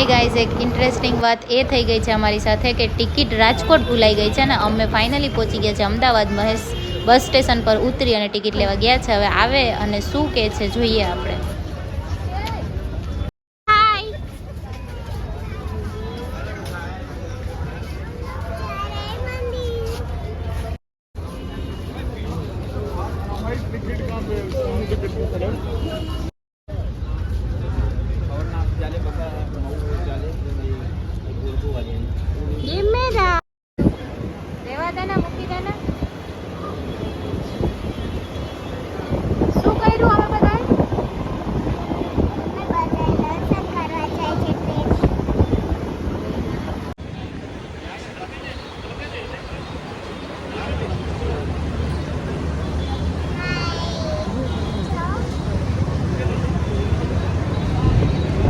Guys એક interesting વાત એ થઈ ગઈ છે અમારી સાથે કે ટિકિટ રાજકોટ ભૂલાઈ ગઈ છે ને અમે ફાઇનલી પહોંચી ગયા છે અમદાવાદ. મહેશ બસ સ્ટેશન પર ઉતરી અને ટિકિટ લેવા ગયા છે. હવે આવે અને શું કહે છે જોઈએ આપણે.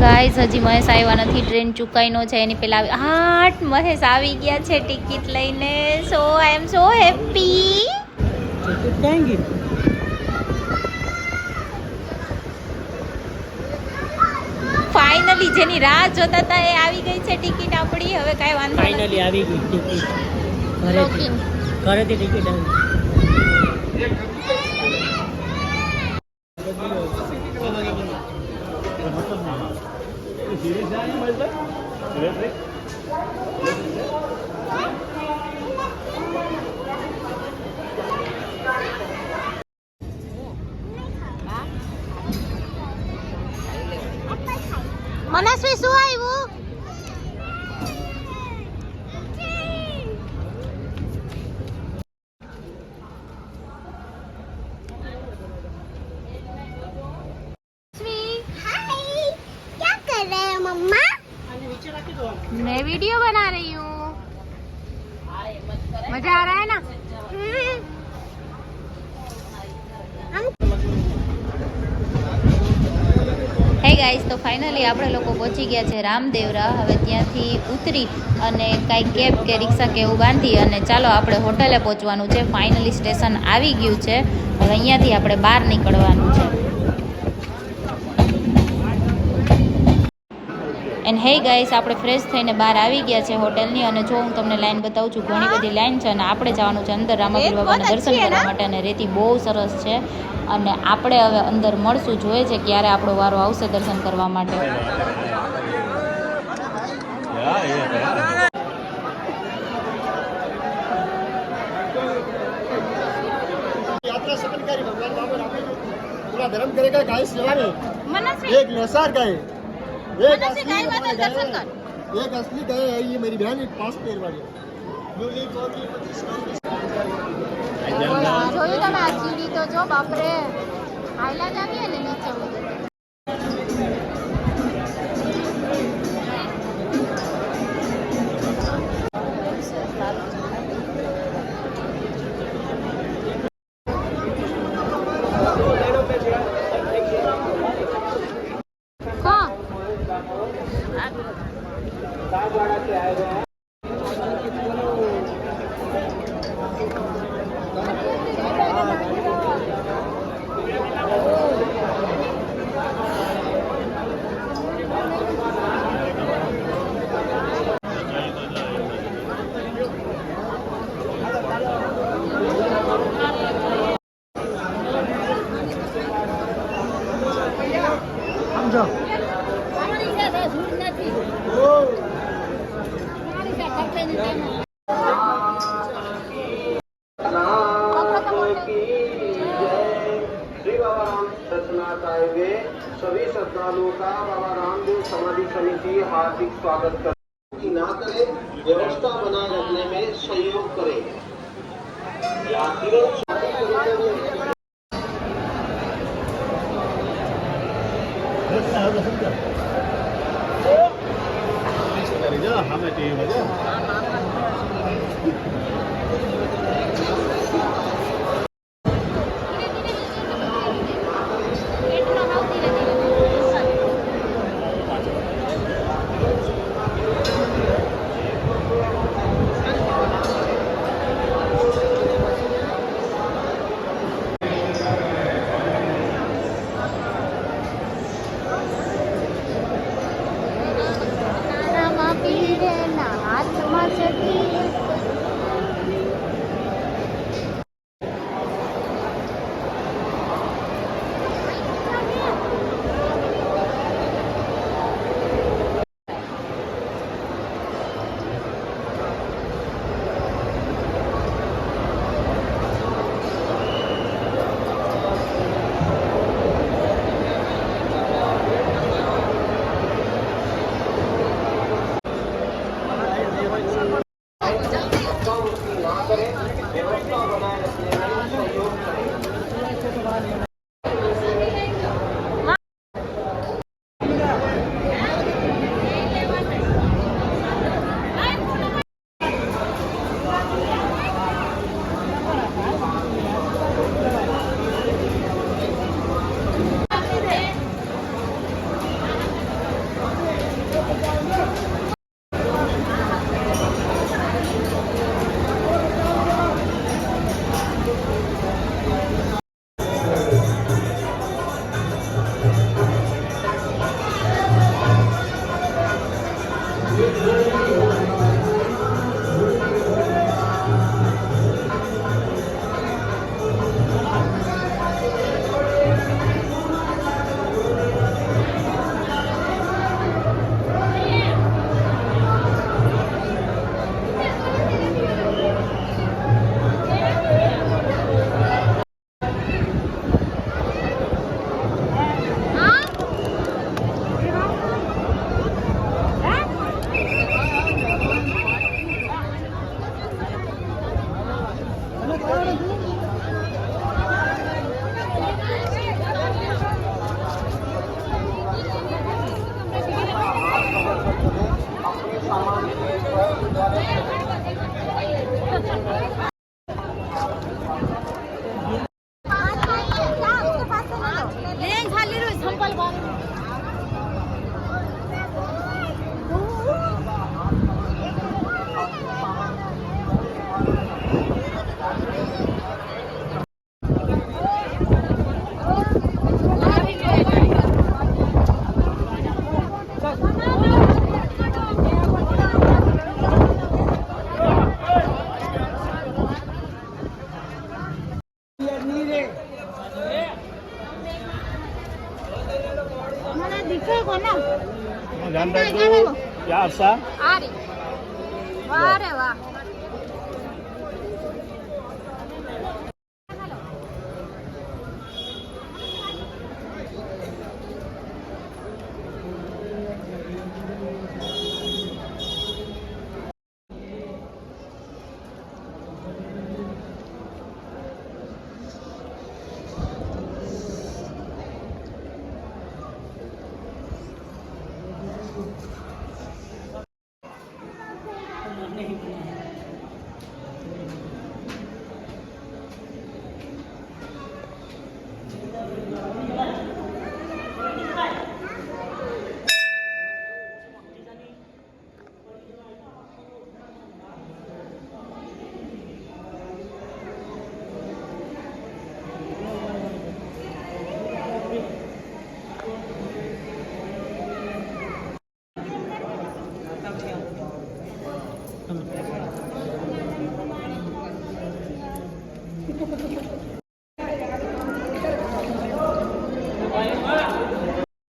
ગાઈસ હજી મહેશ આવ્યા નથી. ટ્રેન ચૂકાઈ નો છે એની પહેલા હાટ મહેશ આવી ગયા છે ટિકિટ લઈને. સો આઈ એમ સો હેપી. ફાઇનલી જેની રાહ જોતા હતા એ આવી ગઈ છે ટિકિટ આપણી. હવે કાંઈ વાંધો નથી. ફાઇનલી આવી ગઈ ટિકિટ. ઘરેથી ટિકિટ આવી. મનસ્વી શું આવ્યું? मैं वीडियो बना रही हूँ. मजा आ रहा है ना? હે ગાઈસ, તો ફાઇનલી આપણે લોકો પહોંચી ગયા છે રામદેવરા. હવે ત્યાંથી ઉતરી અને કાંઈ કેબ કે રિક્ષા કે એવું બાંધી અને ચાલો આપણે હોટલે પહોંચવાનું છે. ફાઇનલી સ્ટેશન આવી ગયું છે. હવે અહીંયાથી આપણે બહાર નીકળવાનું છે. એન્ડ હે ગાઈસ, આપણે ફ્રેશ થઈને બહાર આવી ગયા છે હોટલની. અને જો હું તમને લાઈન બતાવું છું, ઘણી બધી લાઈન છે. અને આપણે જવાનું છે અંદર રામાપીર બાબાના દર્શન કરવા માટે. અને રેતી બહુ સરસ છે. અને આપણે હવે અંદર મળશું. જોઈએ છે ક્યારે આપણો વારો આવશે દર્શન કરવા માટે. धर्म करेगा गाय सेवा में एक लोसार गाय एक असली गाय है. ये मेरी बहन 5 पैर वाली જોયું તમે આ સીડી તો જો બાપરે હાઈલા જ આવી ને નીચે. सभी श्रद्धालुओं का बाबा रामदेव समाधि समिति हार्दिक स्वागत करती ना करे, व्यवस्था बनाए रखने में सहयोग करे. हमें ધ્યાન રાખજો ક્યાં આશા વાહ રે વાહ.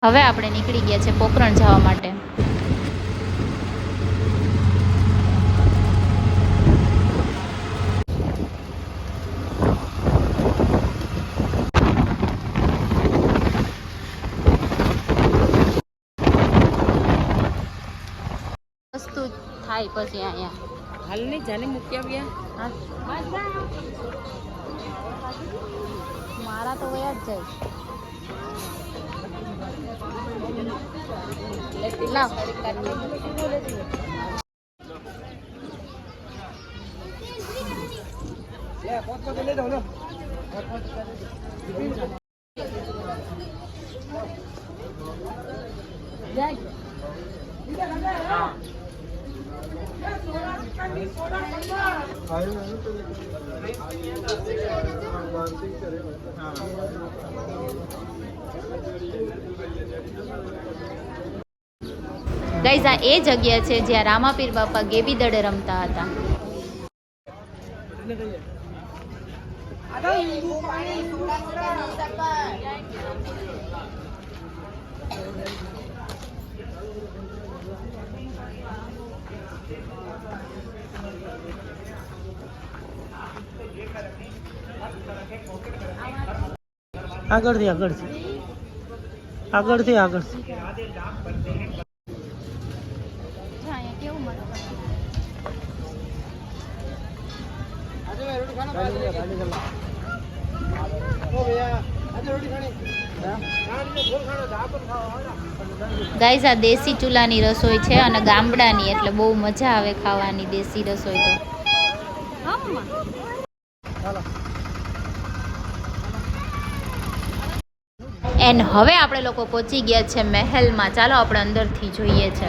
હવે આપણે નીકળી ગયા છે પોખરણ જવા માટે. વસ્તુ થાય પછી અહીંયા હાલની જાને મૂકી આવ્યા. મારા તો વયા જ જાય. લાવ ગાઈઝ આ એ જગ્યા છે જ્યાં રામાપીર બાપા ગેબી દડે રમતા હતા. આગળથી આગળથી આગળથી આગળથી ગાઈઝ આ દેશી ચૂલાની રસોઈ છે અને ગામડાની, એટલે બહુ મજા આવે ખાવાની દેશી રસોઈ તો. એન્ડ હવે આપણે લોકો પહોંચી ગયા છે મહેલમાં. ચાલો આપણે અંદરથી જોઈએ છે.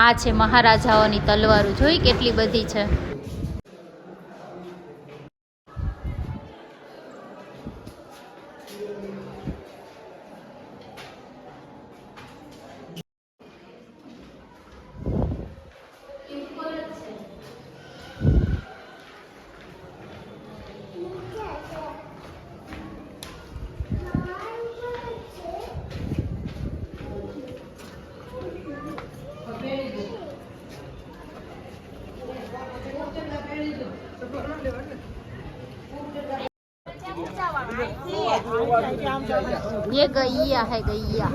આ છે મહારાજાઓની તલવારો, જોઈ કેટલી બધી છે. ये गैया है, गैया.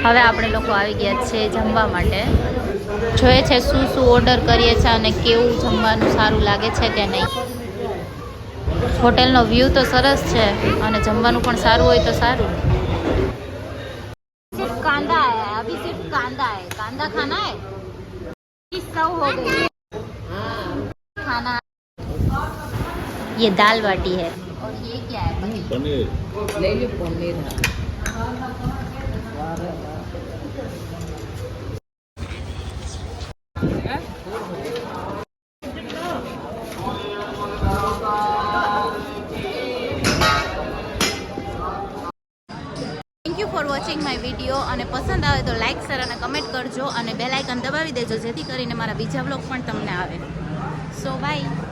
હવે આપણે લોકો આવી ગયા છે જમવા માટે. જોઈએ છે શું શું ઓર્ડર કરીએ છીએ અને કેવું જમવાનું સારું લાગે છે કે નહીં. હોટેલનો વ્યૂ તો સરસ છે અને જમવાનું પણ સારું હોય તો સારું. सिर्फ कांदा है, अभी सिर्फ कांदा है. कांदा खाना है, 100 हो गई खाना. ये दाल बाटी है और ये क्या है? पनीर. ले लो paneer. Thank you for watching my video. અને પસંદ આવે તો લાઇક શેર અને કમેન્ટ કરજો અને બેલ આઇકન દબાવી દેજો જેથી કરીને મારા બીજા વ્લોગ પણ તમને આવે. So bye.